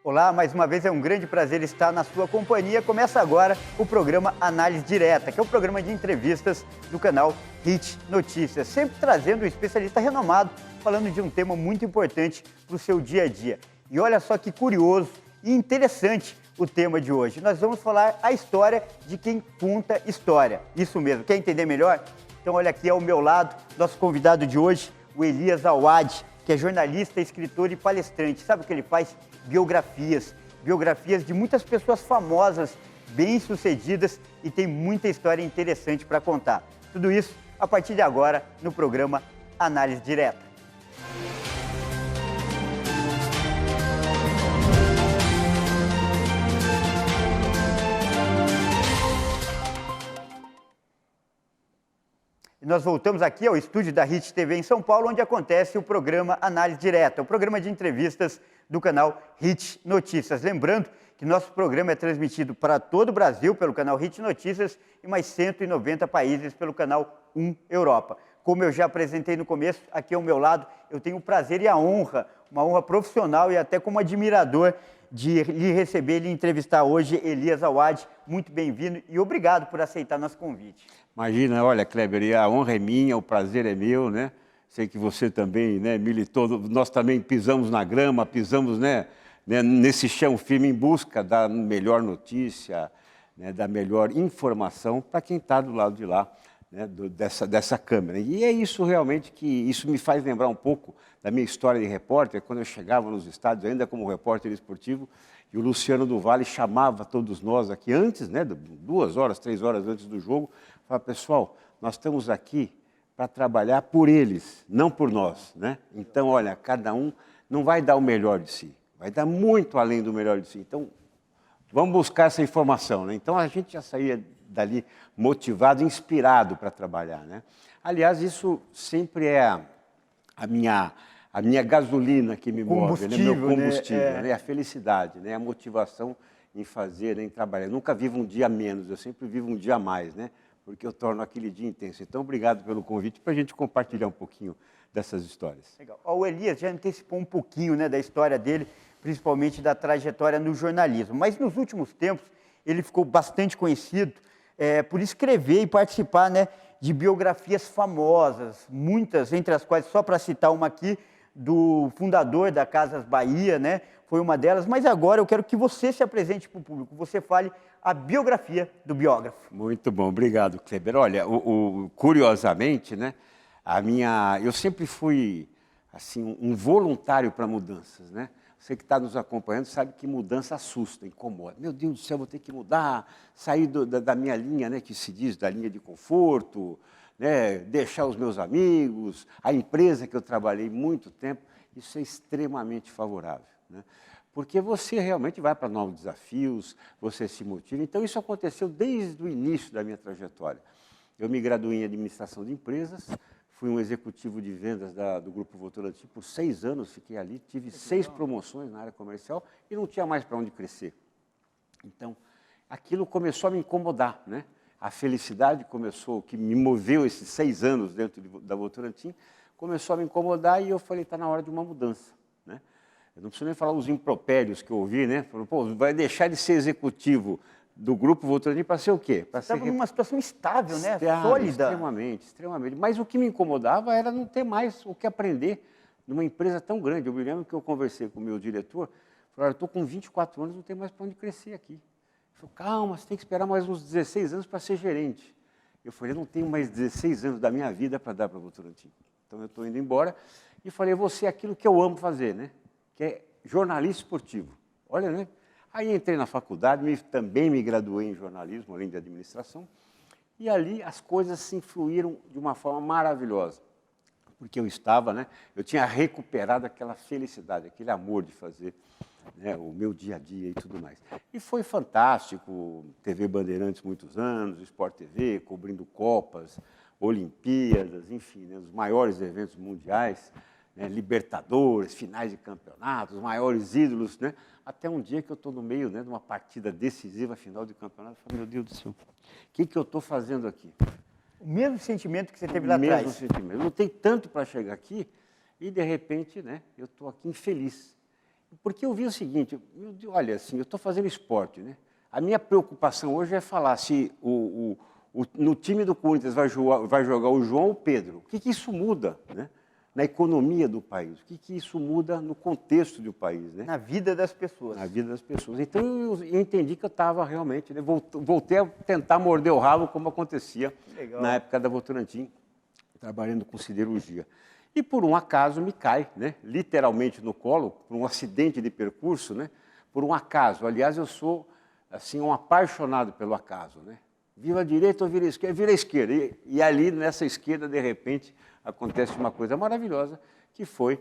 Olá, mais uma vez é um grande prazer estar na sua companhia. Começa agora o programa Análise Direta, que é o programa de entrevistas do canal HIT Notícias, sempre trazendo um especialista renomado, falando de um tema muito importante para o seu dia a dia. E olha só que curioso e interessante o tema de hoje. Nós vamos falar a história de quem conta história. Isso mesmo, quer entender melhor? Então olha aqui ao meu lado, nosso convidado de hoje, o Elias Awad, que é jornalista, escritor e palestrante. Sabe o que ele faz? Biografias de muitas pessoas famosas, bem-sucedidas e tem muita história interessante para contar. Tudo isso a partir de agora no programa Análise Direta. Nós voltamos aqui ao estúdio da HIT TV em São Paulo, onde acontece o programa Análise Direta, o programa de entrevistas do canal HIT Notícias. Lembrando que nosso programa é transmitido para todo o Brasil pelo canal HIT Notícias e mais 190 países pelo canal 1 Europa. Como eu já apresentei no começo, aqui ao meu lado, eu tenho o prazer e a honra, uma honra profissional e até como admirador de lhe receber e lhe entrevistar hoje, Elias Awad. Muito bem-vindo e obrigado por aceitar nosso convite. Imagina, olha, Kleber, a honra é minha, o prazer é meu, né? Sei que você também, né, militou, nós também pisamos na grama, pisamos, nesse chão firme em busca da melhor notícia, né, da melhor informação para quem está do lado de lá, né, dessa câmera. E é isso realmente que isso me faz lembrar um pouco da minha história de repórter, quando eu chegava nos estádios, ainda como repórter esportivo, e o Luciano do Vale chamava todos nós aqui antes, né, 2 horas, 3 horas antes do jogo, falava, pessoal, nós estamos aqui para trabalhar por eles, não por nós, né? Então, olha, cada um não vai dar o melhor de si, vai dar muito além do melhor de si. Então, vamos buscar essa informação, né? Então, a gente já saía dali motivado, inspirado para trabalhar, né? Aliás, isso sempre é a minha gasolina que me move, né? Meu combustível, né? A felicidade, né? A motivação em fazer, em trabalhar. Eu nunca vivo um dia menos, eu sempre vivo um dia a mais, né? Porque eu torno aquele dia intenso. Então, obrigado pelo convite para a gente compartilhar um pouquinho dessas histórias. Legal. O Elias já antecipou um pouquinho, né, da história dele, principalmente da trajetória no jornalismo. Mas nos últimos tempos ele ficou bastante conhecido por escrever e participar, né, de biografias famosas, muitas, entre as quais, só para citar uma aqui, do fundador da Casas Bahia, né, foi uma delas. Mas agora eu quero que você se apresente para o público, você fale a biografia do biógrafo. Muito bom, obrigado, Kleber. Olha, curiosamente, né, eu sempre fui assim, um voluntário para mudanças, né? Você que está nos acompanhando sabe que mudança assusta, incomoda. Meu Deus do céu, vou ter que mudar, sair da minha linha, né, que se diz, da linha de conforto, né, deixar os meus amigos, a empresa que eu trabalhei muito tempo. Isso é extremamente favorável, né? Porque você realmente vai para novos desafios, você se motiva. Então, isso aconteceu desde o início da minha trajetória. Eu me graduei em administração de empresas, fui um executivo de vendas do Grupo Votorantim por 6 anos, fiquei ali, tive 6 promoções na área comercial e não tinha mais para onde crescer. Então, aquilo começou a me incomodar, né? A felicidade começou, que me moveu esses 6 anos dentro da Votorantim, começou a me incomodar e eu falei, está na hora de uma mudança, né? Eu não preciso nem falar os impropérios que eu ouvi, né? Falou, pô, vai deixar de ser executivo do Grupo Votorantim para ser o quê? Estava numa situação estável, né? Sólida. Extremamente, extremamente. Mas o que me incomodava era não ter mais o que aprender numa empresa tão grande. Eu me lembro que eu conversei com o meu diretor, falei, eu estou com 24 anos, não tenho mais para onde crescer aqui. Ele falou, calma, você tem que esperar mais uns 16 anos para ser gerente. Eu falei, eu não tenho mais 16 anos da minha vida para dar para o Votorantim. Então eu estou indo embora e falei, eu vou ser aquilo que eu amo fazer, né? Que é jornalista esportivo. Olha, né? Aí entrei na faculdade, também me graduei em jornalismo, além de administração, e ali as coisas se influíram de uma forma maravilhosa, porque eu tinha recuperado aquela felicidade, aquele amor de fazer, né, o meu dia a dia e tudo mais. E foi fantástico, TV Bandeirantes muitos anos, Sport TV, cobrindo Copas, Olimpíadas, enfim, né, os maiores eventos mundiais, né, Libertadores, finais de campeonatos, os maiores ídolos, né? Até um dia que eu estou no meio, né, de uma partida decisiva, final de campeonato, eu falo, meu Deus do céu, o que eu estou fazendo aqui? O mesmo sentimento que você teve lá atrás. O mesmo sentimento. Eu lutei tanto para chegar aqui e, de repente, né, eu estou aqui infeliz. Porque eu vi o seguinte, olha, assim, eu estou fazendo esporte, né? A minha preocupação hoje é falar se no time do Corinthians vai jogar o João ou o Pedro. O que isso muda, né? Na economia do país? O que isso muda no contexto do país, né? Na vida das pessoas. Na vida das pessoas. Então, eu entendi que eu estava realmente, né? Voltei a tentar morder o rabo, como acontecia na época da Votorantim, trabalhando com siderurgia. E, por um acaso, me cai, né? Literalmente no colo, por um acidente de percurso, né? Por um acaso. Aliás, eu sou assim, um apaixonado pelo acaso, né? Vira a direita ou vira a esquerda? Vira a esquerda. E ali, nessa esquerda, de repente, acontece uma coisa maravilhosa, que foi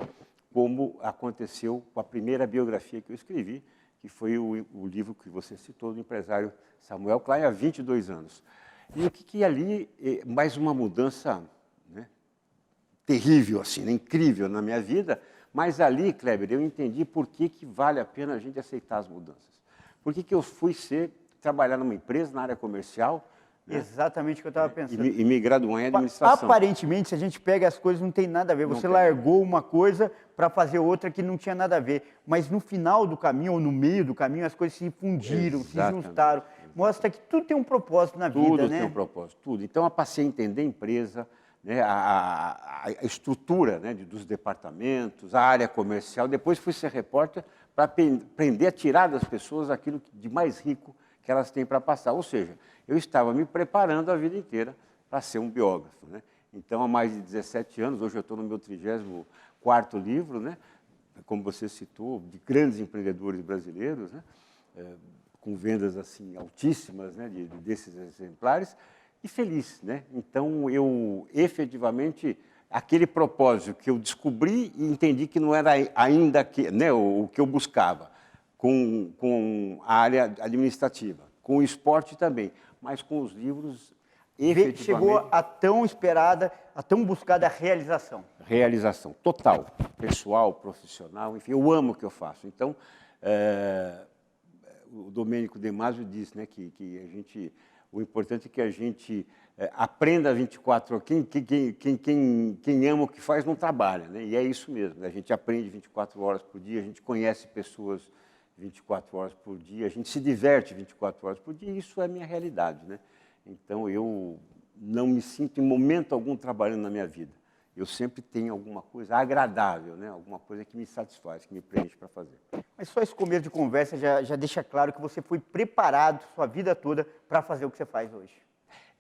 como aconteceu com a primeira biografia que eu escrevi, que foi o livro que você citou, do empresário Samuel Klein, há 22 anos. E o que ali, mais uma mudança, né, terrível, assim, né, incrível na minha vida, mas ali, Kleber, eu entendi por que vale a pena a gente aceitar as mudanças. Por que eu fui trabalhar numa empresa, na área comercial, né? Exatamente o que eu estava pensando. E me graduar em administração. Aparentemente, se a gente pega as coisas, não tem nada a ver. Você largou uma coisa para fazer outra que não tinha nada a ver. Mas no final do caminho, ou no meio do caminho, as coisas se fundiram, se juntaram. Mostra que tudo tem um propósito na vida, né? Tudo tem um propósito, tudo. Então, eu passei a entender a empresa, né, a estrutura, né, dos departamentos, a área comercial. Depois fui ser repórter para aprender a tirar das pessoas aquilo de mais rico que elas têm para passar. Ou seja, eu estava me preparando a vida inteira para ser um biógrafo, né? Então, há mais de 17 anos, hoje eu estou no meu 34º livro, né? Como você citou, de grandes empreendedores brasileiros, né? Com vendas assim altíssimas, né? Desses exemplares, e feliz, né? Então, eu efetivamente, aquele propósito que eu descobri e entendi que não era ainda né, o que eu buscava, com a área administrativa, com o esporte também, mas com os livros, efetivamente... Chegou a tão esperada, a tão buscada realização. Realização total, pessoal, profissional, enfim, eu amo o que eu faço. Então, o Domênico De Masi disse, né, que a gente... O importante é que a gente aprenda 24 horas. Quem ama o que faz não trabalha, né? E é isso mesmo. A gente aprende 24 horas por dia, a gente conhece pessoas 24 horas por dia, a gente se diverte 24 horas por dia, e isso é a minha realidade, né? Então, eu não me sinto em momento algum trabalhando na minha vida. Eu sempre tenho alguma coisa agradável, né? Alguma coisa que me satisfaz, que me preenche para fazer. Mas só esse começo de conversa já deixa claro que você foi preparado sua vida toda para fazer o que você faz hoje.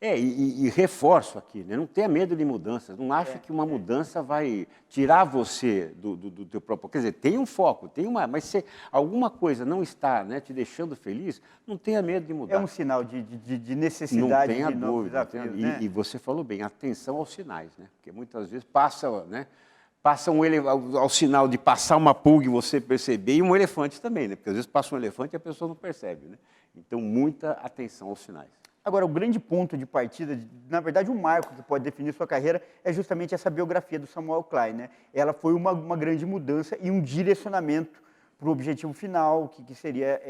E reforço aqui, né? Não tenha medo de mudanças, não acha que uma mudança vai tirar você do teu próprio... Quer dizer, tem um foco, mas se alguma coisa não está, né, te deixando feliz, não tenha medo de mudar. É um sinal de necessidade. Não tenha de novos dúvida. desafios, né? E você falou bem, atenção aos sinais, né? Porque muitas vezes passa ao sinal de passar uma pulga e você perceber, e um elefante também, né? Porque às vezes passa um elefante e a pessoa não percebe, né? Então, muita atenção aos sinais. Agora, o grande ponto de partida, na verdade, o marco que pode definir sua carreira é justamente essa biografia do Samuel Klein, né? Ela foi uma grande mudança e um direcionamento para o objetivo final, que seria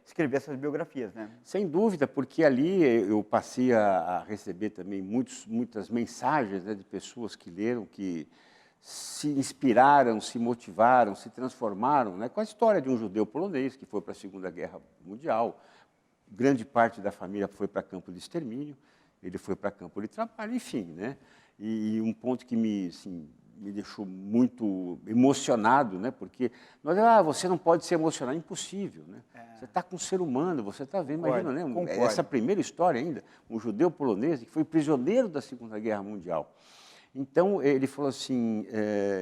escrever essas biografias, né? Sem dúvida, porque ali eu passei a receber também muitas mensagens, né, de pessoas que leram, que se inspiraram, se motivaram, se transformaram, né, com a história de um judeu polonês que foi para a Segunda Guerra Mundial. Grande parte da família foi para campo de extermínio, ele foi para campo de trabalho, enfim, né? E um ponto que me deixou muito emocionado, né? Porque você não pode se emocionar, impossível, né? Você está com um ser humano, você está vendo, imagina, né? Concordo. Essa primeira história ainda, um judeu polonês que foi prisioneiro da Segunda Guerra Mundial. Então, ele falou assim,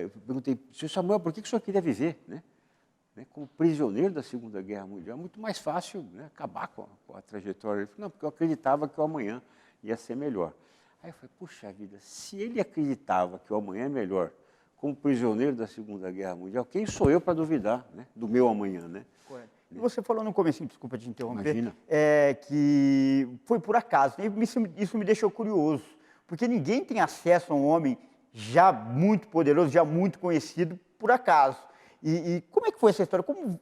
eu perguntei, senhor Samuel, por que o senhor queria viver, né? Como prisioneiro da Segunda Guerra Mundial, é muito mais fácil, né, acabar com a trajetória. Ele falou, não, porque eu acreditava que o amanhã ia ser melhor. Aí eu falei, puxa vida, se ele acreditava que o amanhã é melhor, como prisioneiro da Segunda Guerra Mundial, quem sou eu para duvidar, né, do meu amanhã, né? Correto. E você falou no começo, desculpa te interromper, Imagina. Que foi por acaso. Isso me deixou curioso, porque ninguém tem acesso a um homem já muito poderoso, já muito conhecido, por acaso. E como é que foi essa história? Como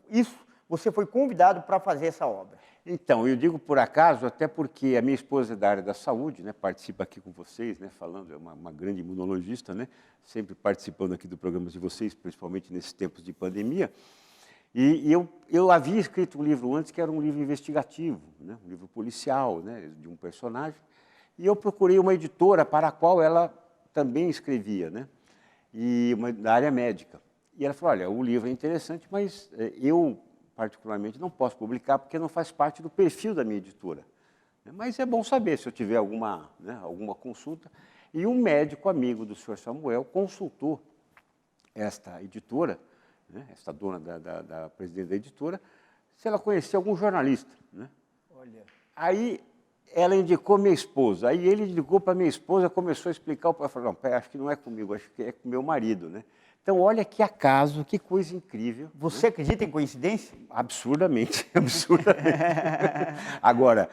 você foi convidado para fazer essa obra? Então, eu digo por acaso, até porque a minha esposa é da área da saúde, né, participa aqui com vocês, né, falando, é uma grande imunologista, né, sempre participando aqui do programa de vocês, principalmente nesses tempos de pandemia. E eu havia escrito um livro antes que era um livro investigativo, né? Um livro policial, né? De um personagem. E eu procurei uma editora para a qual ela também escrevia, né? E da área médica. E ela falou, olha, o livro é interessante, mas eu, particularmente, não posso publicar porque não faz parte do perfil da minha editora. Mas é bom saber se eu tiver alguma, né, alguma consulta. E um médico amigo do senhor Samuel consultou esta editora, né, esta dona da presidente da editora, se ela conhecia algum jornalista. Né? Olha. Aí ela indicou minha esposa. Aí ele ligou para minha esposa, começou a explicar. Eu falei, não, pera, acho que não é comigo, acho que é com meu marido. Né? Então, olha que acaso, que coisa incrível. Você acredita em coincidência? Absurdamente, absurdamente. Agora,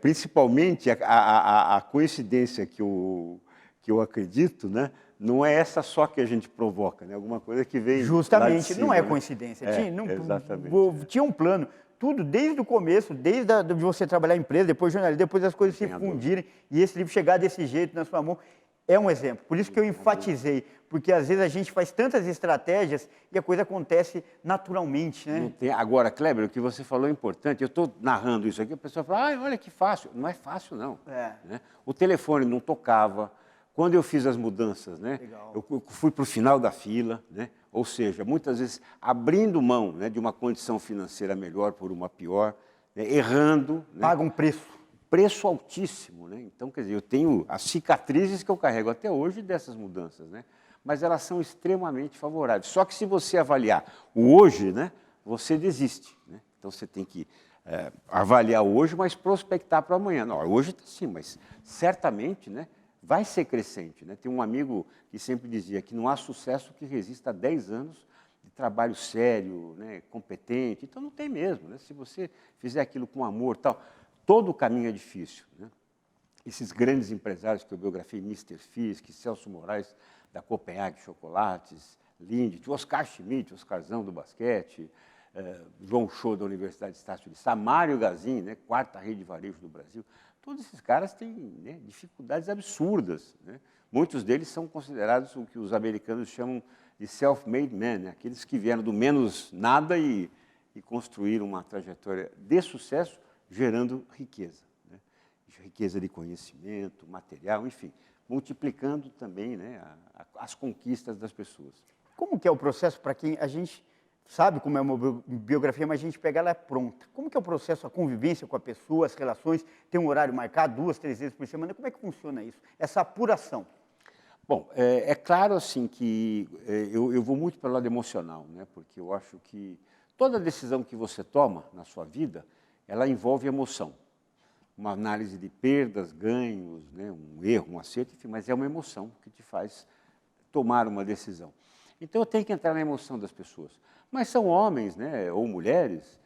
principalmente a coincidência que eu acredito, né, não é essa só que a gente provoca, né? Alguma coisa que vem Justamente, lá de cima, não é né? coincidência. Exatamente. Tinha um plano, tudo desde o começo, desde de você trabalhar em empresa, depois jornalismo, depois as coisas se fundirem e esse livro chegar desse jeito na sua mão. É um exemplo. Por isso que eu enfatizei, porque às vezes a gente faz tantas estratégias e a coisa acontece naturalmente, né? Agora, Kleber, o que você falou é importante. Eu estou narrando isso aqui, a pessoa fala, olha que fácil. Não é fácil, não. Né? O telefone não tocava. Quando eu fiz as mudanças, né, eu fui para o final da fila, né? Ou seja, muitas vezes abrindo mão, né, de uma condição financeira melhor por uma pior, né, errando. Né? Paga um preço. Preço altíssimo, né? Então, quer dizer, eu tenho as cicatrizes que eu carrego até hoje dessas mudanças, né? Mas elas são extremamente favoráveis. Só que se você avaliar o hoje, né, você desiste, né? Então, você tem que avaliar hoje, mas prospectar para amanhã. Não, hoje está sim, mas certamente, né, vai ser crescente, né? Tem um amigo que sempre dizia que não há sucesso que resista a 10 anos de trabalho sério, né, competente. Então, não tem mesmo, né? Se você fizer aquilo com amor e tal... Todo o caminho é difícil. Né? Esses grandes empresários que eu biografei, Mr. Fisk, Celso Moraes, da Copenhague Chocolates, Lindt, Oscar Schmidt, Oscarzão do basquete, João Show da Universidade de Estácio de Sá, Mário Gazin, né, quarta rede de varejo do Brasil. Todos esses caras têm, né, dificuldades absurdas. Né? Muitos deles são considerados o que os americanos chamam de self-made men, né? Aqueles que vieram do menos nada e construíram uma trajetória de sucesso, gerando riqueza, né? Riqueza de conhecimento, material, enfim, multiplicando também, né, as conquistas das pessoas. Como que é o processo para quem a gente sabe como é uma biografia, mas a gente pega ela pronta? Como que é o processo, a convivência com a pessoa, as relações, tem um horário marcado 2, 3 vezes por semana? Como é que funciona isso? Essa apuração? Bom, é claro assim que eu vou muito pelo lado emocional, né, porque eu acho que toda decisão que você toma na sua vida, ela envolve emoção. Uma análise de perdas, ganhos, né, um erro, um acerto, enfim, mas é uma emoção que te faz tomar uma decisão. Então, eu tenho que entrar na emoção das pessoas. Mas são homens, né, ou mulheres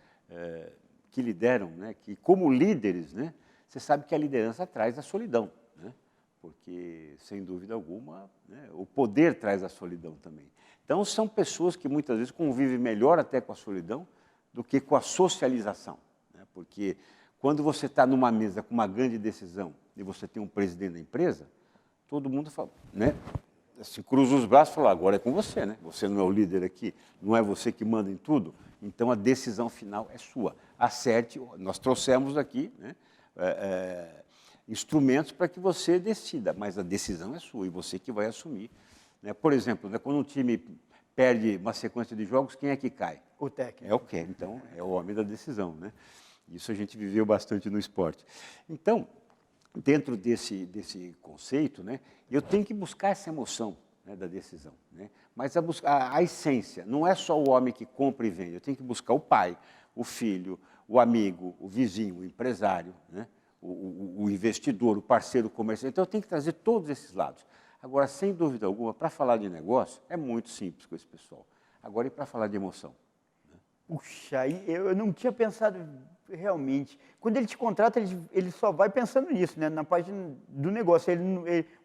que lideram, né, que como líderes, né, você sabe que a liderança traz a solidão, né, porque, sem dúvida alguma, né, o poder traz a solidão também. Então, são pessoas que muitas vezes convivem melhor até com a solidão do que com a socialização. Porque quando você está numa mesa com uma grande decisão e você tem um presidente da empresa, todo mundo fala, né? Assim, cruza os braços e fala, agora é com você, né? Você não é o líder aqui, não é você que manda em tudo, então a decisão final é sua. Acerte, nós trouxemos aqui, né, instrumentos para que você decida, mas a decisão é sua e você que vai assumir. Né? Por exemplo, né, quando um time perde uma sequência de jogos, quem é que cai? O técnico. É o quê? Então, é o homem da decisão, né? Isso a gente viveu bastante no esporte. Então, dentro desse conceito, né, eu tenho que buscar essa emoção, né, da decisão. Né? Mas a essência, não é só o homem que compra e vende, eu tenho que buscar o pai, o filho, o amigo, o vizinho, o empresário, né, o investidor, o parceiro comercial. Então, eu tenho que trazer todos esses lados. Agora, sem dúvida alguma, para falar de negócio, é muito simples com esse pessoal. Agora, e para falar de emoção? Puxa, eu não tinha pensado realmente. Quando ele te contrata, ele só vai pensando nisso, né? Na parte do negócio.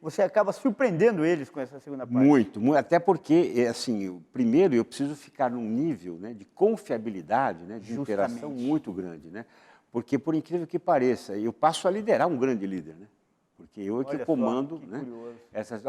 Você acaba surpreendendo eles com essa segunda parte. Muito, até porque, assim, primeiro eu preciso ficar num nível, né, de confiabilidade, né, de interação muito grande, né? Porque, por incrível que pareça, eu passo a liderar um grande líder, né? Porque eu é que comando, né, essas.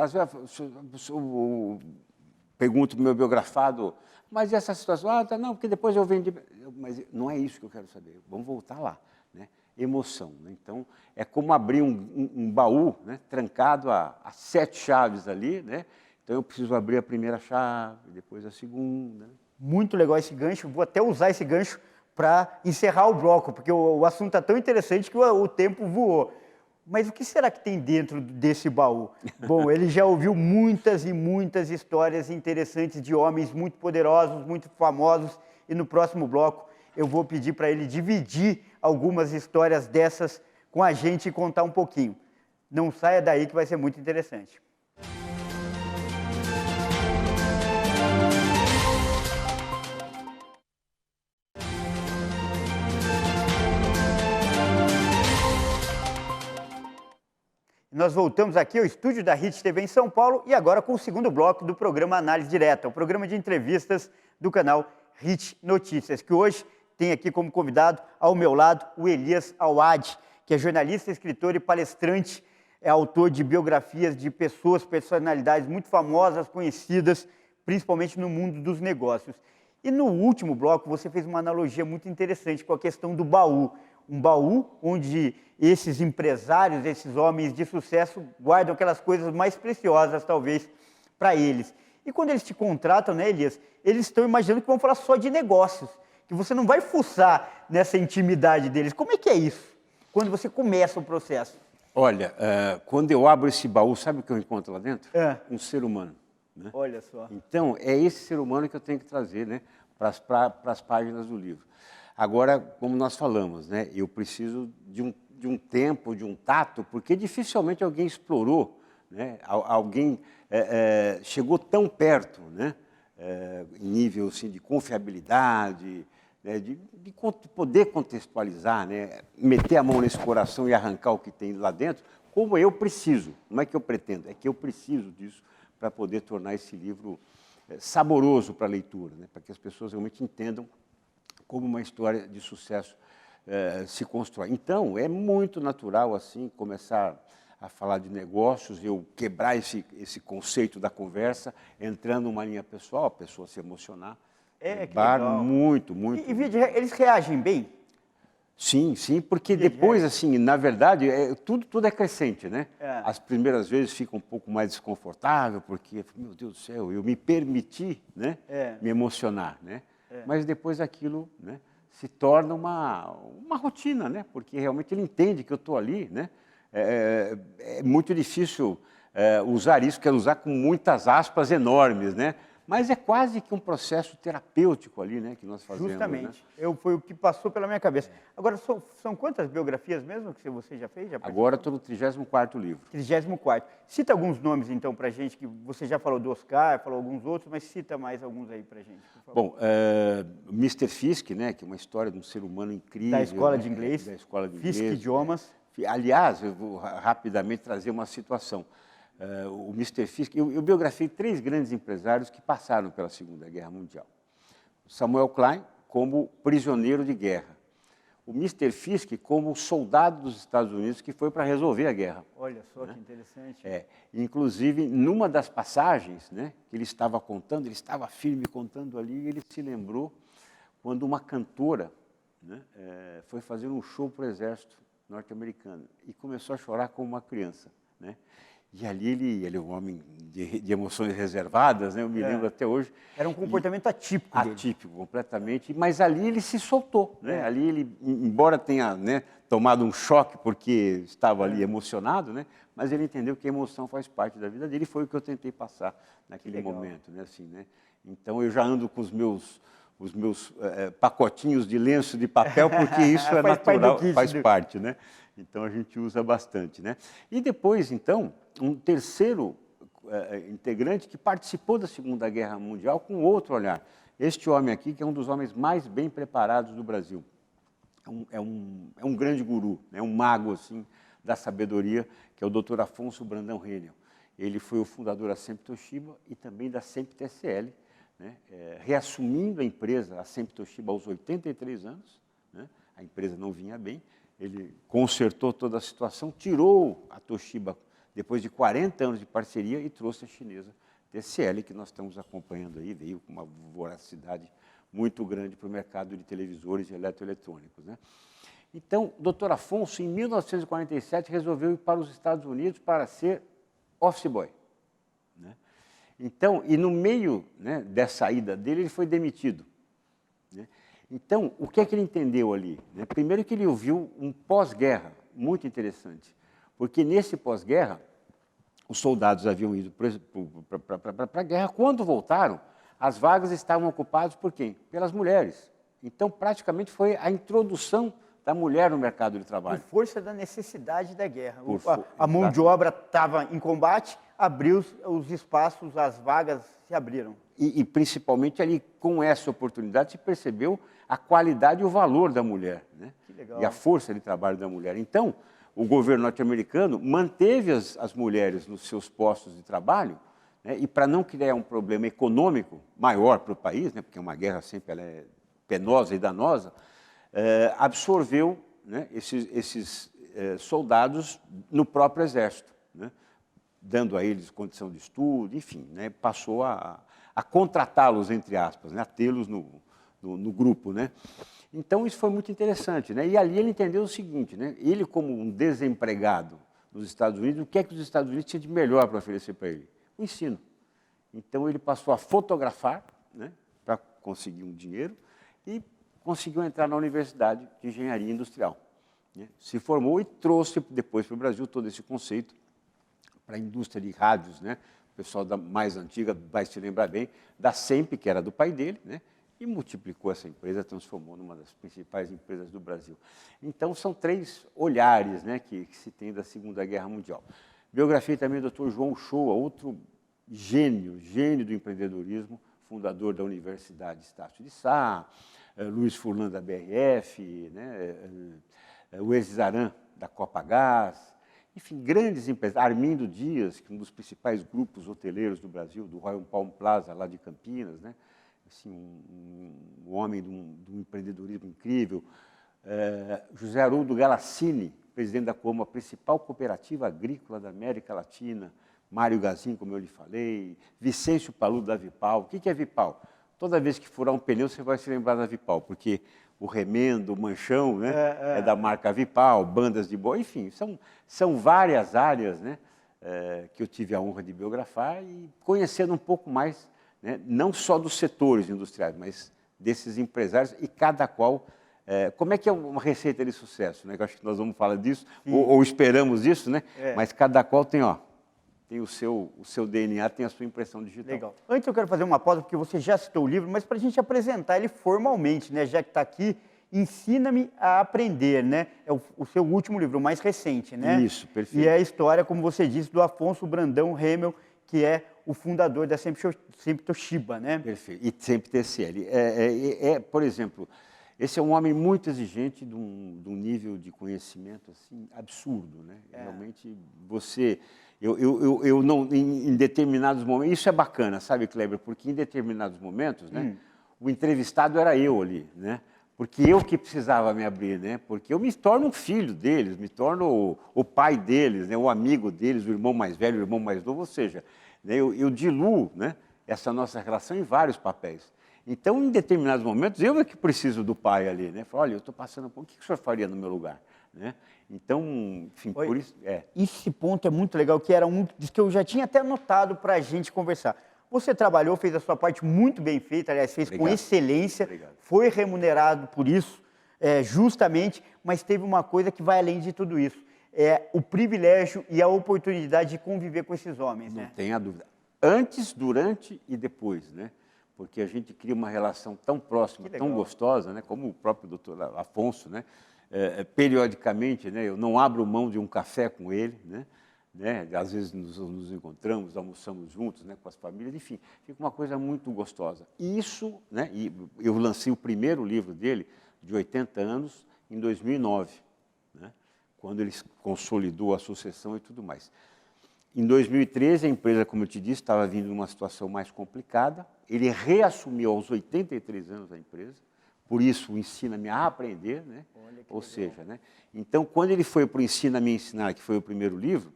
pergunto para o meu biografado, mas essa situação, não, porque depois eu vendi. Mas não é isso que eu quero saber, vamos voltar lá, né? Emoção, né? Então, é como abrir um baú, né? Trancado a 7 chaves ali, né? Então, eu preciso abrir a primeira chave, depois a segunda. Muito legal esse gancho, vou até usar esse gancho para encerrar o bloco, porque o assunto está tão interessante que o tempo voou. Mas o que será que tem dentro desse baú? Bom, ele já ouviu muitas e muitas histórias interessantes de homens muito poderosos, muito famosos, e no próximo bloco eu vou pedir para ele dividir algumas histórias dessas com a gente e contar um pouquinho. Não saia daí que vai ser muito interessante. Nós voltamos aqui ao estúdio da Hit TV em São Paulo e agora com o segundo bloco do programa Análise Direta, o programa de entrevistas do canal Hit Notícias, que hoje tem aqui como convidado, ao meu lado, o Elias Awad, que é jornalista, escritor e palestrante, é autor de biografias de pessoas, personalidades muito famosas, conhecidas, principalmente no mundo dos negócios. E no último bloco você fez uma analogia muito interessante com a questão do baú. Um baú onde esses empresários, esses homens de sucesso guardam aquelas coisas mais preciosas, talvez, para eles. E quando eles te contratam, né, Elias, eles estão imaginando que vão falar só de negócios, que você não vai fuçar nessa intimidade deles. Como é que é isso, quando você começa o processo? Olha, quando eu abro esse baú, sabe o que eu encontro lá dentro? Um ser humano. Né? Olha só. Então, é esse ser humano que eu tenho que trazer, né, para as páginas do livro. Agora, como nós falamos, né, eu preciso de um tempo, de um tato, porque dificilmente alguém explorou, né, alguém chegou tão perto, né, em nível assim, de confiabilidade, né, de poder contextualizar, né, meter a mão nesse coração e arrancar o que tem lá dentro, como eu preciso. Não é que eu pretendo, é que eu preciso disso para poder tornar esse livro saboroso para a leitura, né, para que as pessoas realmente entendam como uma história de sucesso se constrói. Então, é muito natural, assim, começar a falar de negócios, eu quebrar esse conceito da conversa, entrando numa linha pessoal, a pessoa se emocionar. Que legal. Muito. E eles reagem bem? Sim, porque depois, assim, na verdade, tudo é crescente, né? As primeiras vezes fica um pouco mais desconfortável, porque, meu Deus do céu, eu me permiti, né, me emocionar, né? Mas depois aquilo, né, se torna uma rotina, né? Porque realmente ele entende que eu estou ali, né? É muito difícil usar isso, quero usar com muitas aspas enormes, né? Mas é quase que um processo terapêutico ali, né, que nós fazemos. Justamente. Né? Foi o que passou pela minha cabeça. Agora, são quantas biografias mesmo que você já fez? Agora estou no 34º livro. 34º. Cita alguns nomes, então, para a gente, que você já falou do Oscar, falou alguns outros, mas cita mais alguns aí para a gente, por favor. Bom, Mr. Fisk, né, que é uma história de um ser humano incrível. Da escola de inglês. Da escola de Fisk inglês. Idiomas. Aliás, eu vou rapidamente trazer uma situação. O Mr. Fisk, eu biografei 3 grandes empresários que passaram pela Segunda Guerra Mundial. Samuel Klein, como prisioneiro de guerra. O Mr. Fisk, como soldado dos Estados Unidos que foi para resolver a guerra. Olha só, né? Que interessante. Inclusive, numa das passagens, né, que ele estava contando, ele estava firme contando ali, e ele se lembrou quando uma cantora, né, foi fazer um show para o exército norte-americano e começou a chorar como uma criança, né? E ali ele é um homem de emoções reservadas, né? Eu me lembro até hoje. Era um comportamento atípico dele. Atípico, completamente. Mas ali ele se soltou, né? Ali ele, embora tenha, né, tomado um choque porque estava ali emocionado, né? Mas ele entendeu que a emoção faz parte da vida dele e foi o que eu tentei passar naquele momento, né? Assim, né? Então eu já ando com os meus pacotinhos de lenço de papel, porque isso é natural, faz parte, né? Então a gente usa bastante, né? E depois, então, um terceiro integrante que participou da Segunda Guerra Mundial com outro olhar. Este homem aqui, que é um dos homens mais bem preparados do Brasil. É um grande guru, é um mago assim, da sabedoria, que é o Dr. Afonso Brandão Reniel. Ele foi o fundador da Sempre Toshiba e também da Sempre TSL, né? Reassumindo a empresa, a Sempre Toshiba, aos 83 anos, né? A empresa não vinha bem, ele consertou toda a situação, tirou a Toshiba depois de 40 anos de parceria e trouxe a chinesa TCL, que nós estamos acompanhando aí, veio com uma voracidade muito grande para o mercado de televisores e eletroeletrônicos, né? Então, o doutor Afonso, em 1947, resolveu ir para os Estados Unidos para ser office boy, né? Então, e no meio, né, dessa ida dele, ele foi demitido, né? Então, o que é que ele entendeu ali, né? Primeiro que ele ouviu um pós-guerra muito interessante, porque nesse pós-guerra, os soldados haviam ido para a guerra. Quando voltaram, as vagas estavam ocupadas por quem? Pelas mulheres. Então, praticamente, foi a introdução da mulher no mercado de trabalho. Por força da necessidade da guerra. A mão de obra estava em combate, abriu os espaços, as vagas se abriram. E principalmente ali, com essa oportunidade, se percebeu a qualidade e o valor da mulher, né? Que legal. E a força de trabalho da mulher. Então, o governo norte-americano manteve as mulheres nos seus postos de trabalho, né? E para não criar um problema econômico maior para o país, né? Porque uma guerra sempre ela é penosa e danosa, absorveu, né, esses soldados no próprio exército, né? Dando a eles condição de estudo, enfim, né? Passou a contratá-los, entre aspas, né? A tê-los no grupo, né? Então, isso foi muito interessante, né? E ali ele entendeu o seguinte, né? Ele, como um desempregado nos Estados Unidos, o que é que os Estados Unidos tinham de melhor para oferecer para ele? O ensino. Então, ele passou a fotografar, né, para conseguir um dinheiro e conseguiu entrar na Universidade de Engenharia Industrial, né? Se formou e trouxe depois para o Brasil todo esse conceito para a indústria de rádios, né? O pessoal mais antiga vai se lembrar bem da SEMP, que era do pai dele, né? E multiplicou essa empresa, transformou numa das principais empresas do Brasil. Então, são 3 olhares, né, que se tem da Segunda Guerra Mundial. Biografia também do Dr. João Shoa, outro gênio do empreendedorismo, fundador da Universidade Estácio de Sá, Luiz Furlan da BRF, né, o Ex-Zaran da Copagás, enfim, grandes empresários. Armindo Dias, que é um dos principais grupos hoteleiros do Brasil, do Royal Palm Plaza, lá de Campinas, né? Assim, um homem de um empreendedorismo incrível. José Haroldo Galassini, presidente da Coamo, a principal cooperativa agrícola da América Latina. Mário Gazin, como eu lhe falei. Vicêncio Paludo da Vipal. O que é Vipal? Toda vez que furar um pneu, você vai se lembrar da Vipal, porque o remendo, o manchão, né, é da marca Vipal, bandas de boi, enfim, são várias áreas, né, que eu tive a honra de biografar e conhecendo um pouco mais, né, não só dos setores industriais, mas desses empresários e cada qual. Como é que é uma receita de sucesso, né? Eu acho que nós vamos falar disso, ou esperamos isso, né? Mas cada qual tem, tem o seu DNA, tem a sua impressão digital. Legal. Antes eu quero fazer uma pausa, porque você já citou o livro, mas para a gente apresentar ele formalmente, né? Já que está aqui, Ensina-me a Aprender, né? É o seu último livro, o mais recente, né? Isso, perfeito. E é a história, como você disse, do Afonso Brandão Remel, que é o fundador da Sempre Toshiba, né? Perfeito. E Sempre TCL. Por exemplo, esse é um homem muito exigente, de um nível de conhecimento assim absurdo, né? Realmente você, eu não, em determinados momentos, isso é bacana, sabe, Kleber? Porque em determinados momentos, né, o entrevistado era eu ali, né? Porque eu que precisava me abrir, né? Porque eu me torno um filho deles, me torno o pai deles, né? O amigo deles, o irmão mais velho, o irmão mais novo, ou seja, né, eu diluo, né, essa nossa relação em vários papéis. Então, em determinados momentos, eu é que preciso do pai ali, né? Falo, olha, eu estou passando por... O que o senhor faria no meu lugar? Né? Então, enfim, por isso... Esse ponto é muito legal, que era um que eu já tinha até anotado para a gente conversar. Você trabalhou, fez a sua parte muito bem feita, aliás, fez com excelência, foi remunerado por isso, justamente, mas teve uma coisa que vai além de tudo isso, é o privilégio e a oportunidade de conviver com esses homens. Não tenha dúvida. Antes, durante e depois, né? Porque a gente cria uma relação tão próxima, tão gostosa, né? Como o próprio doutor Afonso, né? Periodicamente, né? Eu não abro mão de um café com ele, né? Às vezes nos encontramos, almoçamos juntos, né, com as famílias, enfim, fica uma coisa muito gostosa. E isso, né, e eu lancei o primeiro livro dele, de 80 anos, em 2009, né, quando ele consolidou a sucessão e tudo mais. Em 2013, a empresa, como eu te disse, estava vindo numa situação mais complicada, ele reassumiu aos 83 anos a empresa, por isso o Ensina-me a Aprender, né? Ou seja, né, então, quando ele foi para o Ensina-me a Ensinar, que foi o primeiro livro,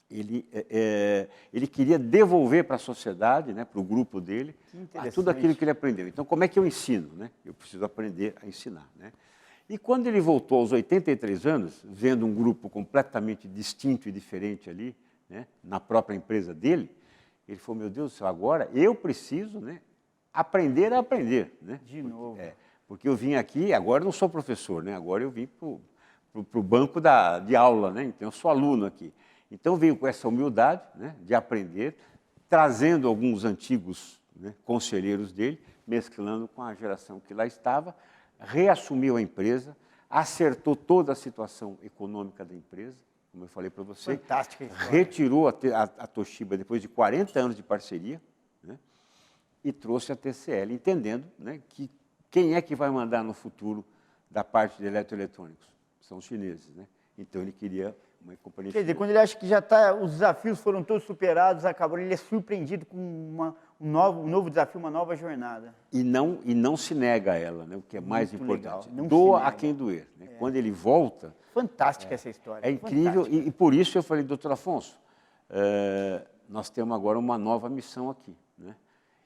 ele queria devolver para a sociedade, né, para o grupo dele, tudo aquilo que ele aprendeu. Então, como é que eu ensino? Né? Eu preciso aprender a ensinar. Né? E quando ele voltou aos 83 anos, vendo um grupo completamente distinto e diferente ali, né, na própria empresa dele, ele falou, meu Deus do céu, agora eu preciso, né, aprender a aprender. Né? De novo. Porque eu vim aqui, agora eu não sou professor, né? Agora eu vim para o banco de aula, né? Então eu sou aluno aqui. Então veio com essa humildade, né, de aprender, trazendo alguns antigos, né, conselheiros dele, mesclando com a geração que lá estava, reassumiu a empresa, acertou toda a situação econômica da empresa, como eu falei para você. Fantástica história. Retirou a Toshiba depois de 40 anos de parceria, né, e trouxe a TCL, entendendo, né, que quem é que vai mandar no futuro da parte de eletroeletrônicos? São os chineses. Né? Então ele queria uma companhia Quer dizer, chinesa. quando ele acha que já está, os desafios foram todos superados, acabou, ele é surpreendido com um novo desafio, uma nova jornada. E não se nega a ela, né? O que é mais Muito importante. legal. Não Doa se a nega. quem doer. Né? Quando ele volta, Fantástica essa história. é incrível. Fantástica. E por isso eu falei, doutor Afonso, nós temos agora uma nova missão aqui. Né?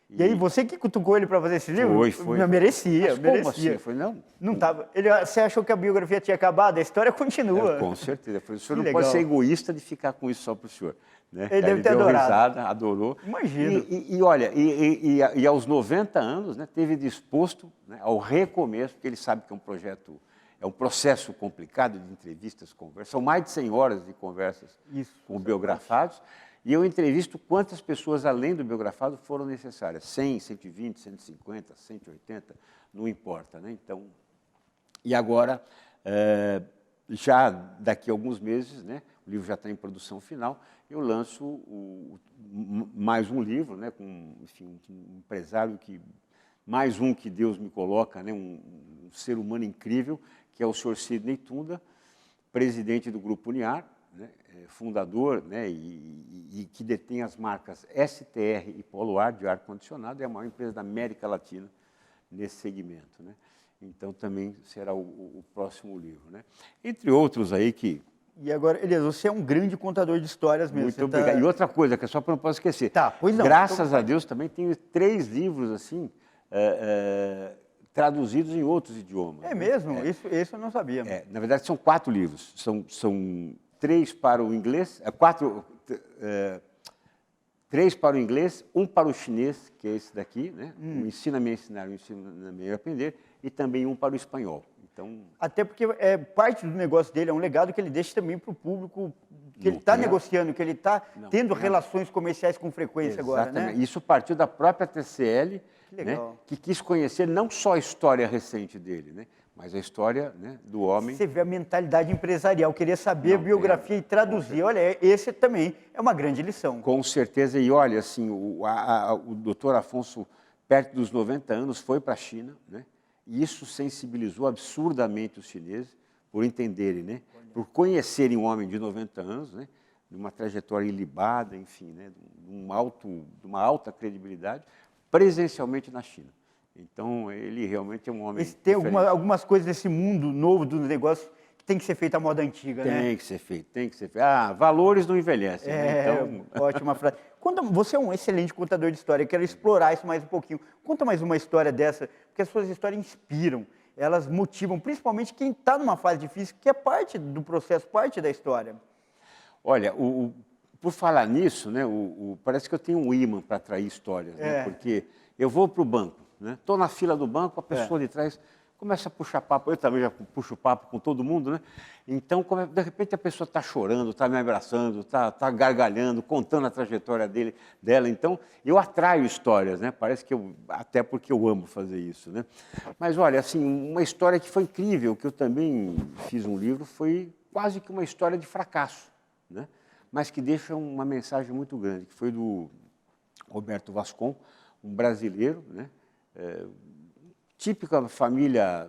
E aí, você que cutucou ele para fazer esse livro? Foi. Não, merecia, Mas merecia. como assim? Eu falei, não. Não tava. Você achou que a biografia tinha acabado? A história continua. Com certeza. Eu falei, o senhor Que não pode legal. ser egoísta de ficar com isso só para o senhor. Né? Ele deve ter deu adorado. risada, adorou. Imagino. E olha, e aos 90 anos, né, teve disposto, né, ao recomeço, porque ele sabe que é um projeto, é um processo complicado de entrevistas, conversas. São mais de 100 horas de conversas com biografados. E eu entrevisto quantas pessoas, além do biografado, foram necessárias. 100, 120, 150, 180, não importa. Né? Então, e agora, já daqui a alguns meses, né, o livro já está em produção final, eu lanço mais um livro, né, com, enfim, um empresário mais um que Deus me coloca, né, um ser humano incrível, que é o senhor Sidney Tunda, presidente do Grupo Uniar, né, fundador, né, e que detém as marcas STR e Poloar de ar-condicionado, é a maior empresa da América Latina nesse segmento. Né? Então, também será o próximo livro. Né? Entre outros aí que... E agora, Elias, você é um grande contador de histórias mesmo. Muito obrigado. E outra coisa, que é só para não posso esquecer. Tá, pois não. Graças a Deus, também tenho 3 livros, assim, traduzidos em outros idiomas. É mesmo? Isso eu não sabia. Na verdade, são 4 livros. São 3 para o inglês, 3 para o inglês, 1 para o chinês, que é esse daqui, né? O Ensina-me a ensinar, o Ensina-me a aprender, e também 1 para o espanhol. Então, até porque parte do negócio dele é um legado que ele deixa também para o público, que ele está negociando, que ele está tendo relações comerciais com frequência agora, né? Isso partiu da própria TCL, que, né, que quis conhecer não só a história recente dele, né, mas a história, né, do homem. Você vê a mentalidade empresarial, querer saber a biografia e traduzir. Olha, esse também é uma grande lição. Com certeza. E olha, assim, o doutor Afonso, perto dos 90 anos, foi para a China, né, e isso sensibilizou absurdamente os chineses por entenderem, né, por conhecerem um homem de 90 anos, né, de uma trajetória ilibada, enfim, né, de uma alta credibilidade, presencialmente na China. Então, ele realmente é um homem Tem algumas coisas desse mundo novo do negócio que tem que ser feito à moda antiga, né? Tem que ser feito, tem que ser feito. Valores não envelhecem. Né? Então... Ótima frase. Você é um excelente contador de história, eu quero explorar isso mais um pouquinho. Conta mais uma história dessa, porque as suas histórias inspiram, elas motivam, principalmente quem está numa fase difícil, que é parte do processo, parte da história. Olha, por falar nisso, né, parece que eu tenho um imã para atrair histórias, né, porque eu vou para o banco, estou na fila do banco, a pessoa de trás começa a puxar papo, eu também já puxo papo com todo mundo, né? Então, de repente, a pessoa está chorando, está me abraçando, está gargalhando, contando a trajetória dela. Então, eu atraio histórias, né? Parece que até porque eu amo fazer isso, né? Mas, olha, assim, uma história que foi incrível, que eu também fiz um livro, foi quase que uma história de fracasso, né? Mas que deixa uma mensagem muito grande, que foi do Roberto Vascon, um brasileiro, né? Típica família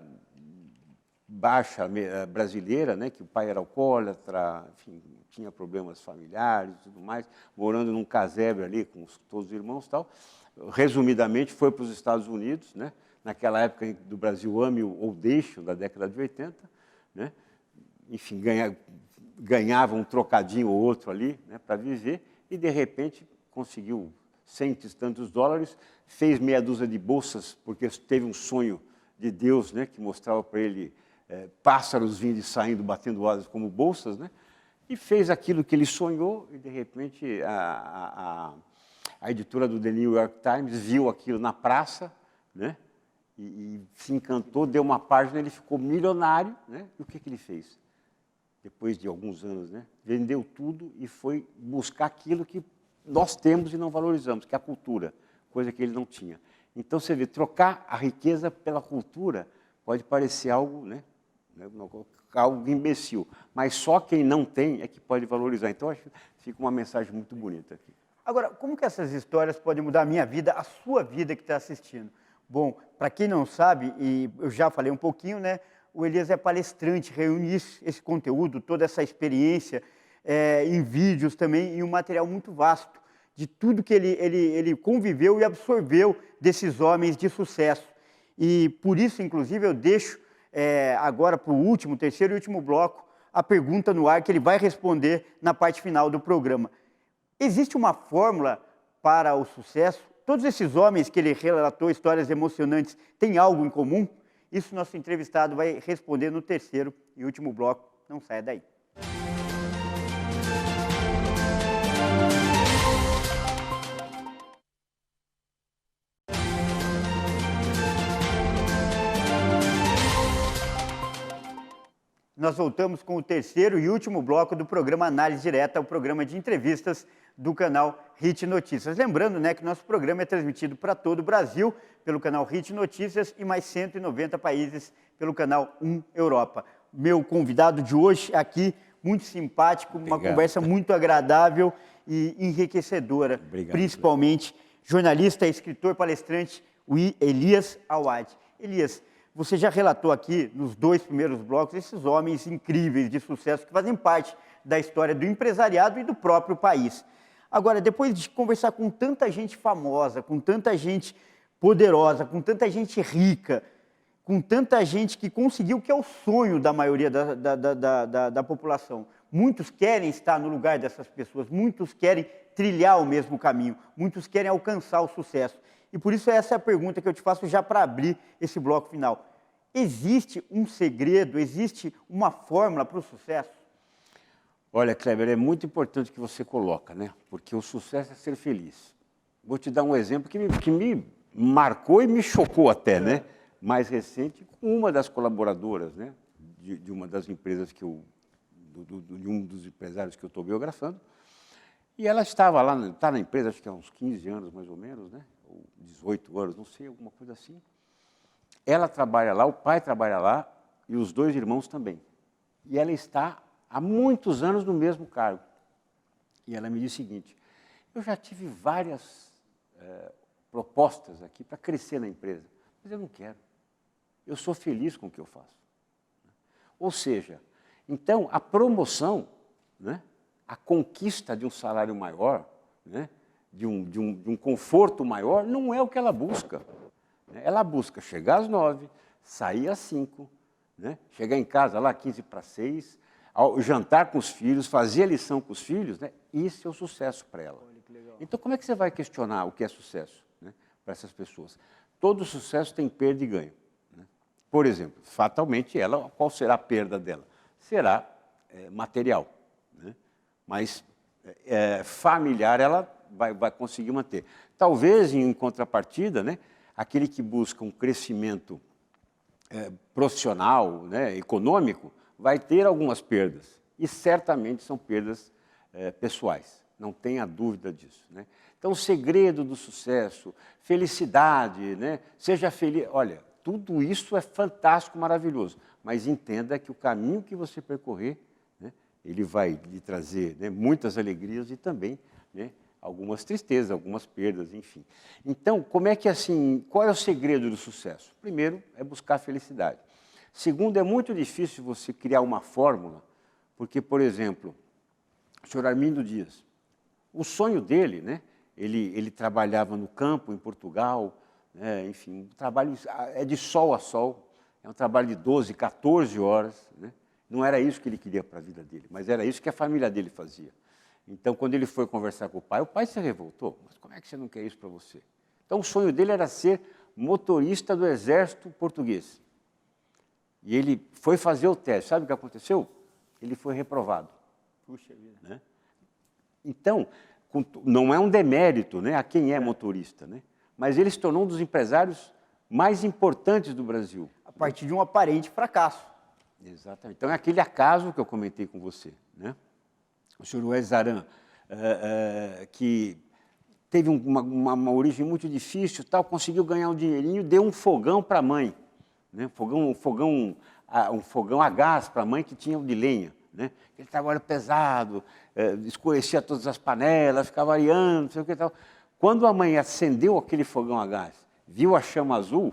baixa brasileira, né, que o pai era alcoólatra, enfim, tinha problemas familiares e tudo mais, morando num casebre ali com todos os irmãos e tal. Resumidamente, foi para os Estados Unidos, né, naquela época do Brasil ame ou deixe, da década de 80, né, enfim, ganhava um trocadinho ou outro ali, né, para viver, e de repente conseguiu cento e tantos dólares, fez meia dúzia de bolsas, porque teve um sonho de Deus, né, que mostrava para ele pássaros vindo e saindo, batendo asas como bolsas, né, e fez aquilo que ele sonhou, e de repente a editora do The New York Times viu aquilo na praça, né, e se encantou, deu uma página, ele ficou milionário, né, e o que ele fez? Depois de alguns anos, né, vendeu tudo e foi buscar aquilo que nós temos e não valorizamos, que é a cultura, coisa que ele não tinha. Então, você vê, trocar a riqueza pela cultura pode parecer algo, né, algo imbecil, mas só quem não tem é que pode valorizar. Então, acho que fica uma mensagem muito bonita aqui. Agora, como que essas histórias podem mudar a minha vida, a sua vida que está assistindo? Bom, para quem não sabe, e eu já falei um pouquinho, né, o Elias é palestrante, reúne esse conteúdo, toda essa experiência em vídeos também, e um material muito vasto de tudo que ele conviveu e absorveu desses homens de sucesso. E por isso, inclusive, eu deixo agora para o terceiro e último bloco, a pergunta no ar que ele vai responder na parte final do programa. Existe uma fórmula para o sucesso? Todos esses homens que ele relatou, histórias emocionantes, têm algo em comum? Isso nosso entrevistado vai responder no terceiro e último bloco. Não saia daí. Nós voltamos com o terceiro e último bloco do programa Análise Direta, o programa de entrevistas do canal Hit Notícias. Lembrando, né, que nosso programa é transmitido para todo o Brasil pelo canal Hit Notícias e mais 190 países pelo canal 1 Europa. Meu convidado de hoje aqui, muito simpático, uma conversa muito agradável e enriquecedora. Obrigado. Principalmente jornalista, escritor, palestrante, o Elias Awad. Elias, você já relatou aqui, nos 2 primeiros blocos, esses homens incríveis de sucesso que fazem parte da história do empresariado e do próprio país. Agora, depois de conversar com tanta gente famosa, com tanta gente poderosa, com tanta gente rica, com tanta gente que conseguiu o que é o sonho da maioria da população. Muitos querem estar no lugar dessas pessoas, muitos querem trilhar o mesmo caminho, muitos querem alcançar o sucesso. E por isso essa é a pergunta que eu te faço já para abrir esse bloco final. Existe um segredo, existe uma fórmula para o sucesso? Olha, Kleber, é muito importante que você coloca, né? Porque o sucesso é ser feliz. Vou te dar um exemplo que me marcou e me chocou até, né? Mais recente, com uma das colaboradoras, né? De uma das empresas de um dos empresários que eu estou biografando. E ela estava lá, está na empresa, acho que há uns 15 anos mais ou menos, né? Ou 18 anos, não sei, alguma coisa assim. Ela trabalha lá, o pai trabalha lá e os 2 irmãos também. E ela está há muitos anos no mesmo cargo. E ela me disse o seguinte, eu já tive várias propostas aqui para crescer na empresa, mas eu não quero. Eu sou feliz com o que eu faço. Ou seja, então a promoção, né, a conquista de um salário maior, né, de um conforto maior, não é o que ela busca. Ela busca chegar às 9, sair às 5, né, chegar em casa lá 15 para 6, jantar com os filhos, fazer a lição com os filhos, né, isso é o sucesso para ela. Então, como é que você vai questionar o que é sucesso, né, para essas pessoas? Todo sucesso tem perda e ganho. Né? Por exemplo, fatalmente, qual será a perda dela? Será material, né? Mas familiar ela vai conseguir manter. Talvez, em contrapartida, né, aquele que busca um crescimento profissional, né, econômico, vai ter algumas perdas. E certamente são perdas pessoais, não tenha dúvida disso. Né? Então, o segredo do sucesso, felicidade, né, seja feliz. Olha, tudo isso é fantástico, maravilhoso, mas entenda que o caminho que você percorrer, né, ele vai lhe trazer, né, muitas alegrias e também, né, algumas tristezas, algumas perdas, enfim. Então, como é que assim, qual é o segredo do sucesso? Primeiro, é buscar a felicidade. Segundo, é muito difícil você criar uma fórmula, porque, por exemplo, o senhor Armindo Dias, o sonho dele, né, ele trabalhava no campo, em Portugal, né, enfim, o trabalho é de sol a sol, é um trabalho de 12, 14 horas, né, Não era isso que ele queria para a vida dele, mas era isso que a família dele fazia. Então, quando ele foi conversar com o pai se revoltou. Mas como é que você não quer isso para você? Então, o sonho dele era ser motorista do exército português. E ele foi fazer o teste. Sabe o que aconteceu? Ele foi reprovado. Puxa vida. Né? Então, não é um demérito, né, a quem é motorista, né? Mas ele se tornou um dos empresários mais importantes do Brasil. A partir de um aparente fracasso. Exatamente. Então, é aquele acaso que eu comentei com você, né? O senhor Wes Aran, que teve uma origem muito difícil, tal, conseguiu ganhar um dinheirinho, deu um fogão para a mãe, né? Um fogão a gás para a mãe que tinha de lenha. Né? Ele trabalho pesado, escurecia todas as panelas, ficava variando, não sei o que tal. Quando a mãe acendeu aquele fogão a gás, viu a chama azul,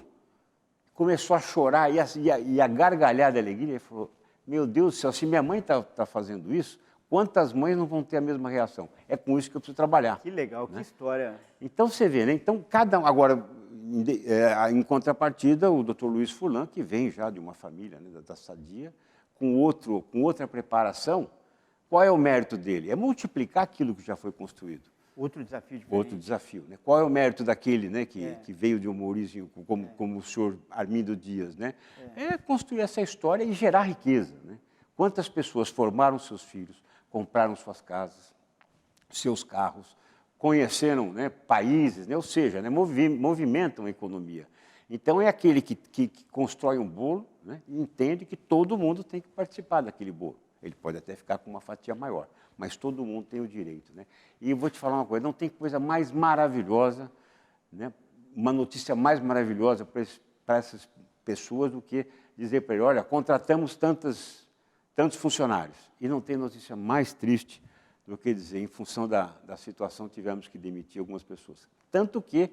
começou a chorar e a gargalhar de alegria, e falou, meu Deus do céu, se minha mãe está fazendo isso, quantas mães não vão ter a mesma reação? É com isso que eu preciso trabalhar. Que legal, né? Que história. Então, você vê, né? Então, agora, em contrapartida, o Dr. Luiz Furlan, que vem já de uma família, né, da Sadia, com outra preparação, qual é o mérito dele? É multiplicar aquilo que já foi construído. Outro desafio diferente. Outro desafio. Né? Qual é o mérito daquele, né, que veio de uma origem como o senhor Armindo Dias? Né? É construir essa história e gerar riqueza. Né? Quantas pessoas formaram seus filhos, compraram suas casas, seus carros, conheceram, né, países, né? Ou seja, né, movimentam a economia. Então, é aquele que constrói um bolo, né, e entende que todo mundo tem que participar daquele bolo. Ele pode até ficar com uma fatia maior, mas todo mundo tem o direito. Né? E eu vou te falar uma coisa, não tem coisa mais maravilhosa, né, uma notícia mais maravilhosa para essas pessoas do que dizer para ele, olha, contratamos tantos funcionários. E não tem notícia mais triste do que dizer, em função da situação, tivemos que demitir algumas pessoas. Tanto que,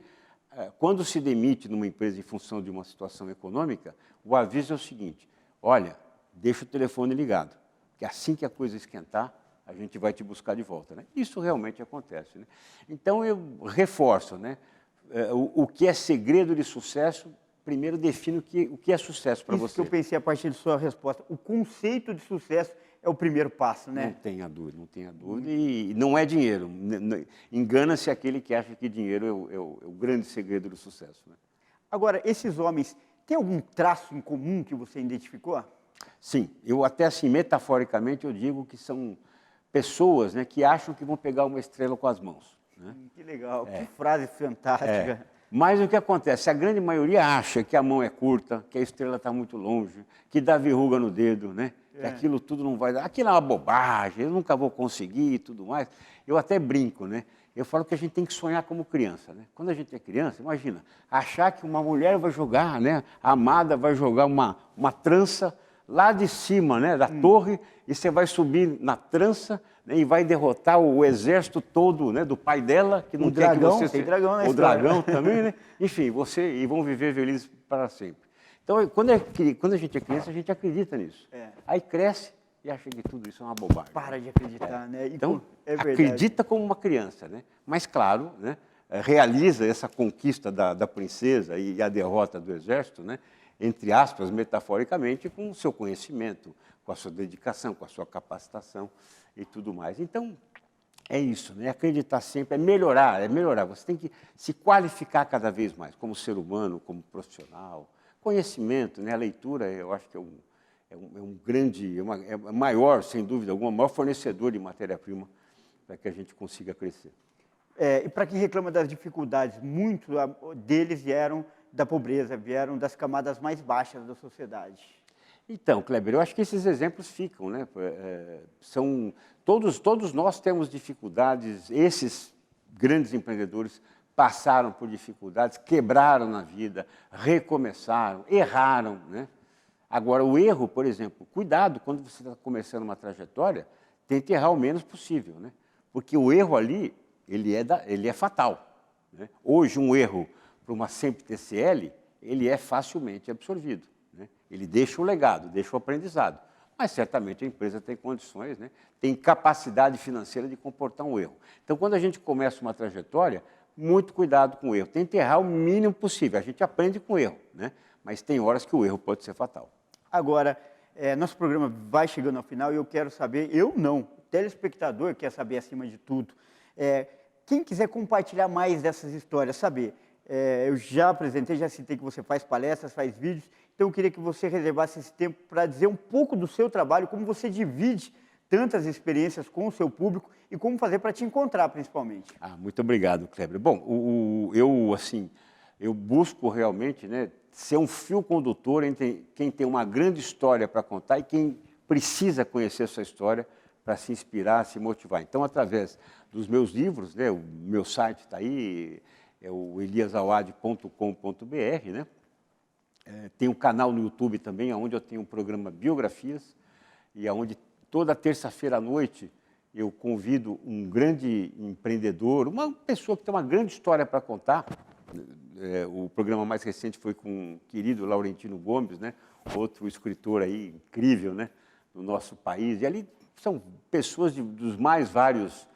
quando se demite numa empresa em função de uma situação econômica, o aviso é o seguinte, olha, deixa o telefone ligado, que assim que a coisa esquentar, a gente vai te buscar de volta. Né? Isso realmente acontece. Né? Então, eu reforço, né? O que é segredo de sucesso, primeiro defino o que é sucesso para você. Isso que eu pensei a partir de sua resposta. O conceito de sucesso é o primeiro passo, né? Não tenha dúvida, não tenha dúvida. E não é dinheiro. Engana-se aquele que acha que dinheiro é o grande segredo do sucesso. Né? Agora, esses homens, têm algum traço em comum que você identificou? Sim, eu até assim, metaforicamente, eu digo que são pessoas, né, que acham que vão pegar uma estrela com as mãos. Né? Que legal, que frase fantástica. Mas o que acontece? A grande maioria acha que a mão é curta, que a estrela está muito longe, que dá verruga no dedo, né? Que aquilo tudo não vai dar. Aquilo é uma bobagem, eu nunca vou conseguir e tudo mais. Eu até brinco, né? Eu falo que a gente tem que sonhar como criança. Né? Quando a gente é criança, imagina, achar que uma mulher vai jogar, né? A amada vai jogar uma trança lá de cima, né, da torre, e você vai subir na trança, né, e vai derrotar o exército todo, né, do pai dela, que não quer dragão, que você... Tem dragão na o história. dragão também, né? Enfim, e vão viver felizes para sempre. Então, quando a gente é criança, a gente acredita nisso. Aí cresce e acha que tudo isso é uma bobagem. Para de acreditar, né? Então, é verdade. acredita como uma criança, né? Mas, claro, né, realiza essa conquista da princesa e a derrota do exército, né? Entre aspas, metaforicamente, com o seu conhecimento, com a sua dedicação, com a sua capacitação e tudo mais. Então, é isso, né? Acreditar sempre, é melhorar. Você tem que se qualificar cada vez mais, como ser humano, como profissional. Conhecimento, né? A leitura, eu acho que é um grande, é maior, sem dúvida alguma, maior fornecedor de matéria-prima para que a gente consiga crescer. E para quem reclama das dificuldades, muitos deles vieram da pobreza, vieram das camadas mais baixas da sociedade. Então, Kleber, eu acho que esses exemplos ficam, né? Todos nós temos dificuldades, esses grandes empreendedores passaram por dificuldades, quebraram na vida, recomeçaram, erraram, né? Agora, o erro, por exemplo, cuidado, quando você está começando uma trajetória, tente errar o menos possível, né? Porque o erro ali, ele é fatal. Né? Hoje, um erro para uma sempre TCL, ele é facilmente absorvido. Né? Ele deixa o legado, deixa o aprendizado. Mas, certamente, a empresa tem condições, né? Tem capacidade financeira de comportar um erro. Então, quando a gente começa uma trajetória, muito cuidado com o erro. Tente errar o mínimo possível. A gente aprende com o erro, né? Mas tem horas que o erro pode ser fatal. Agora, nosso programa vai chegando ao final e eu quero saber, eu não, o telespectador quer saber acima de tudo. Quem quiser compartilhar mais dessas histórias, saber, eu já apresentei, já citei que você faz palestras, faz vídeos, então eu queria que você reservasse esse tempo para dizer um pouco do seu trabalho, como você divide tantas experiências com o seu público e como fazer para te encontrar, principalmente. Muito obrigado, Kleber. Bom, eu busco realmente, né, ser um fio condutor entre quem tem uma grande história para contar e quem precisa conhecer essa história para se inspirar, se motivar. Então, através dos meus livros, né, o meu site está aí, é o eliasawad.com.br, né? Tem um canal no YouTube também, onde eu tenho um programa Biografias, e onde toda terça-feira à noite eu convido um grande empreendedor, uma pessoa que tem uma grande história para contar. O programa mais recente foi com o querido Laurentino Gomes, né? Outro escritor aí incrível, né? No nosso país. E ali são pessoas dos mais vários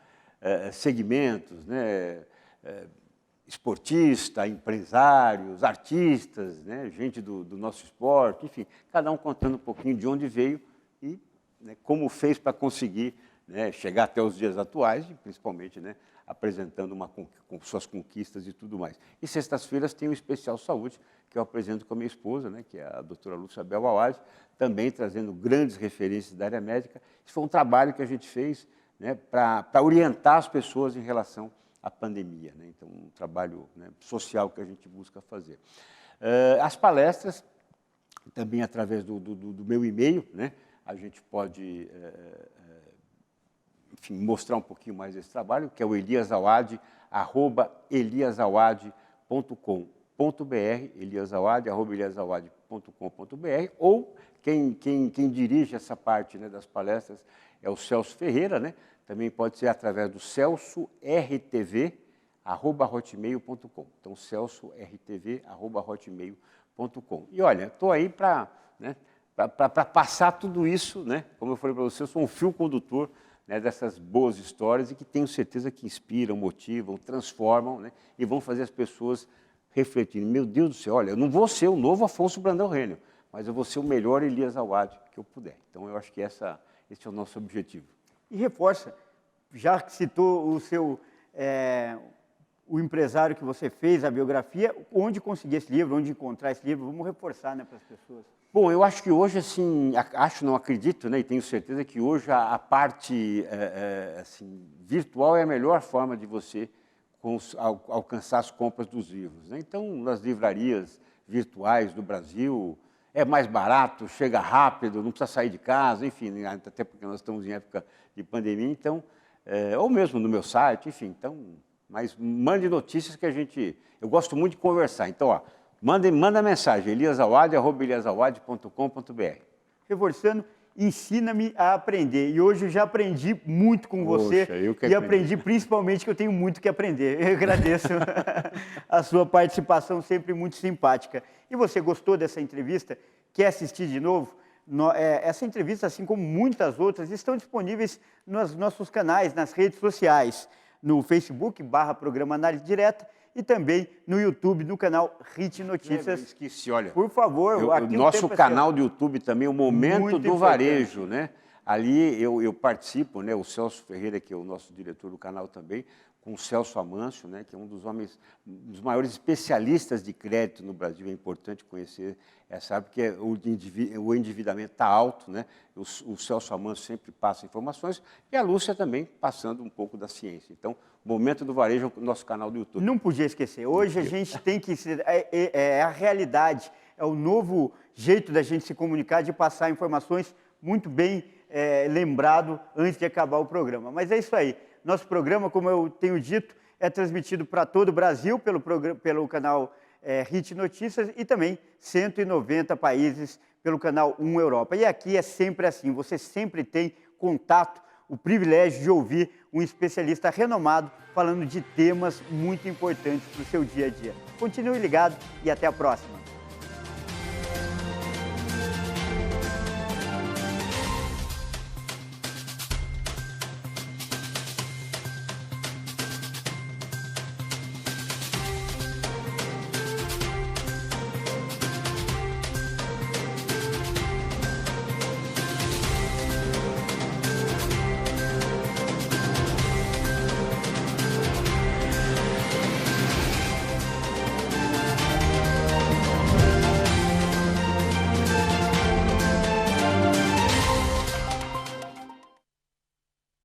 segmentos, né? Esportistas, empresários, artistas, né? Gente do nosso esporte, enfim, cada um contando um pouquinho de onde veio e, né, como fez para conseguir, né, chegar até os dias atuais, e principalmente, né, apresentando com suas conquistas e tudo mais. E sextas-feiras tem o Especial Saúde, que eu apresento com a minha esposa, né, que é a doutora Lúcia Bel Awad, também trazendo grandes referências da área médica. Isso foi um trabalho que a gente fez, né, para orientar as pessoas em relação à pandemia, né? Então, um trabalho, né, social que a gente busca fazer. As palestras, também através do meu e-mail, né, a gente pode enfim, mostrar um pouquinho mais desse trabalho, que é o eliasawad@eliasawad.com.br, eliasawad@eliasawad.com.br, ou quem dirige essa parte, né, das palestras é o Celso Ferreira, né? Também pode ser através do celsort@hotmail.com. Então, celsort@hotmail.com. E olha, estou aí para, né, passar tudo isso, né? Como eu falei para você, eu sou um fio condutor, né, dessas boas histórias e que tenho certeza que inspiram, motivam, transformam, né, e vão fazer as pessoas refletirem. Meu Deus do céu, olha, eu não vou ser o novo Afonso Brandão Renner, mas eu vou ser o melhor Elias Awad que eu puder. Então, eu acho que esse é o nosso objetivo. E reforça, já que citou o empresário que você fez, a biografia, onde conseguir esse livro, onde encontrar esse livro, vamos reforçar, né, para as pessoas. Bom, eu acho que hoje, assim, não acredito, né, e tenho certeza que hoje a parte assim, virtual é a melhor forma de você alcançar as compras dos livros, né? Então, nas livrarias virtuais do Brasil, é mais barato, chega rápido, não precisa sair de casa, enfim, até porque nós estamos em época de pandemia, então, ou mesmo no meu site, enfim, então, mas mande notícias que eu gosto muito de conversar, então, ó, manda mensagem, eliasawad@eliasawad.com.br. Reforçando, ensina-me a aprender, e hoje eu já aprendi muito com você, e aprendi principalmente que eu tenho muito que aprender. Eu agradeço a sua participação, sempre muito simpática. E você gostou dessa entrevista? Quer assistir de novo? Essa entrevista, assim como muitas outras, estão disponíveis nos nossos canais, nas redes sociais, no Facebook, /Programa Análise Direta, e também no YouTube, no canal HIT Notícias. Esqueci, olha. Por favor. O nosso canal do YouTube também, o Momento do Varejo, né? Ali eu participo, né? O Celso Ferreira, que é o nosso diretor do canal também, com o Celso Amâncio, né, que é um dos maiores especialistas de crédito no Brasil. É importante conhecer essa área, porque o endividamento está alto, né? O Celso Amâncio sempre passa informações e a Lúcia também passando um pouco da ciência. Então, Momento do Varejo, o nosso canal do YouTube. Não podia esquecer. Hoje a gente tem que... É a realidade, é o novo jeito da gente se comunicar, de passar informações muito bem lembrado antes de acabar o programa. Mas é isso aí. Nosso programa, como eu tenho dito, é transmitido para todo o Brasil pelo canal HIT Notícias e também 190 países pelo canal 1 Europa. E aqui é sempre assim, você sempre tem contato, o privilégio de ouvir um especialista renomado falando de temas muito importantes para o seu dia a dia. Continue ligado e até a próxima.